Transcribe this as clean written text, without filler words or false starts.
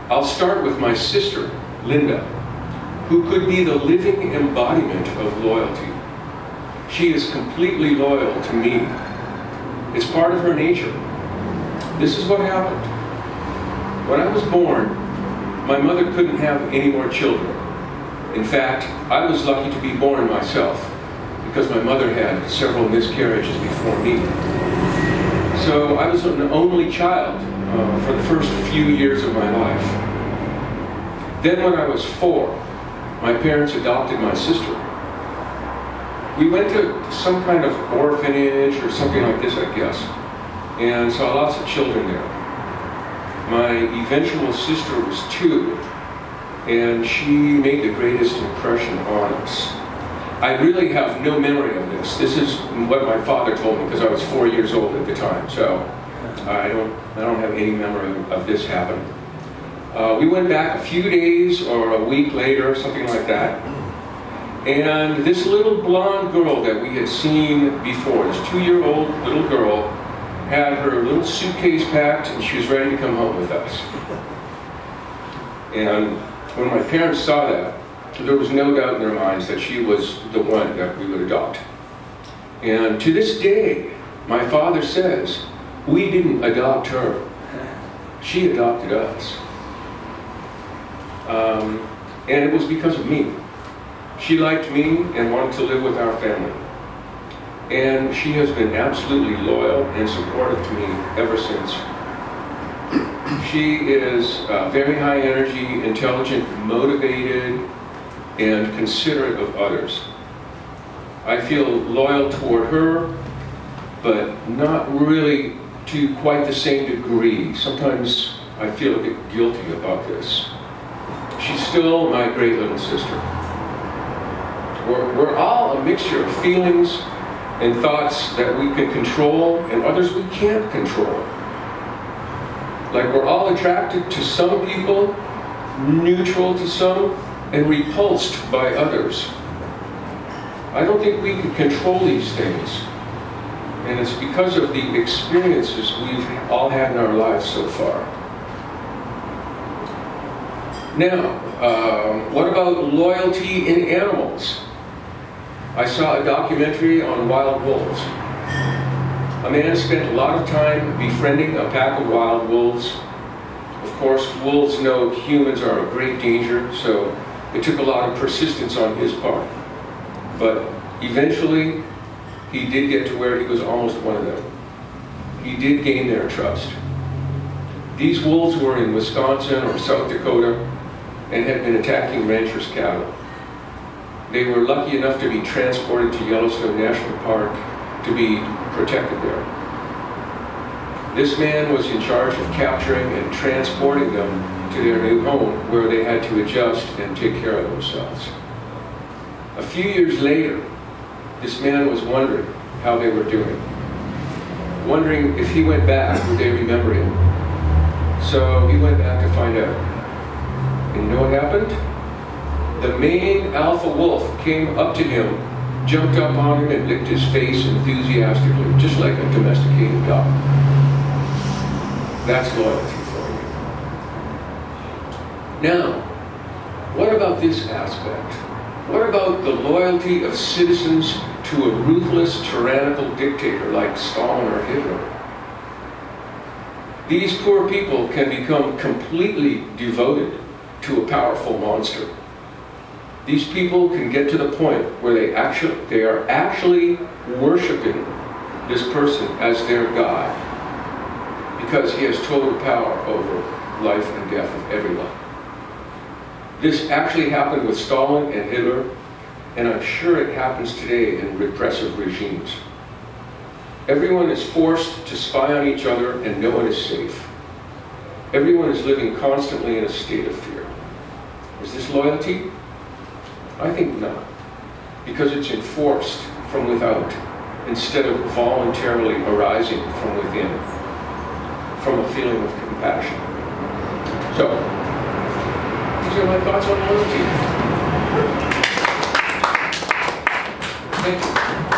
I'll start with my sister, Linda, who could be the living embodiment of loyalty. She is completely loyal to me. It's part of her nature. This is what happened. When I was born, my mother couldn't have any more children. In fact, I was lucky to be born myself, because my mother had several miscarriages before me. So I was an only child for the first few years of my life. Then when I was 4, my parents adopted my sister. We went to some kind of orphanage or something like this, I guess, and saw lots of children there. My eventual sister was 2, and she made the greatest impression on us. I really have no memory of this. This is what my father told me, because I was 4 years old at the time, so I don't have any memory of this happening. We went back a few days or a week later, something like that, and this little blonde girl that we had seen before, this 2-year-old little girl, had her little suitcase packed and she was ready to come home with us. And when my parents saw that, there was no doubt in their minds that she was the one that we would adopt. And to this day, my father says, we didn't adopt her. She adopted us. And it was because of me. She liked me and wanted to live with our family. And she has been absolutely loyal and supportive to me ever since. She is very high energy, intelligent, motivated, and considerate of others. I feel loyal toward her, but not really to quite the same degree. Sometimes I feel a bit guilty about this. She's still my great little sister. We're all a mixture of feelings and thoughts that we can control and others we can't control. Like we're all attracted to some people, neutral to some, and repulsed by others. I don't think we can control these things. And it's because of the experiences we've all had in our lives so far. Now, what about loyalty in animals? I saw a documentary on wild wolves. A man spent a lot of time befriending a pack of wild wolves. Of course, wolves know humans are a great danger, so it took a lot of persistence on his part. But eventually, he did get to where he was almost one of them. He did gain their trust. These wolves were in Wisconsin or South Dakota and had been attacking ranchers' cattle. They were lucky enough to be transported to Yellowstone National Park to be protected there. This man was in charge of capturing and transporting them to their new home, where they had to adjust and take care of themselves. A few years later, this man was wondering how they were doing. Wondering if he went back, would they remember him? So he went back to find out. And you know what happened? The main alpha wolf came up to him, jumped up on him, and licked his face enthusiastically, just like a domesticated dog. That's loyalty for you. Now, what about this aspect? What about the loyalty of citizens to a ruthless, tyrannical dictator like Stalin or Hitler? These poor people can become completely devoted to a powerful monster. These people can get to the point where they are actually worshiping this person as their God, because he has total power over life and death of everyone. This actually happened with Stalin and Hitler, and I'm sure it happens today in repressive regimes. Everyone is forced to spy on each other, and no one is safe. Everyone is living constantly in a state of fear. Is this loyalty? I think not, because it's enforced from without instead of voluntarily arising from within, from a feeling of compassion. So, these are my thoughts on loyalty. Thank you.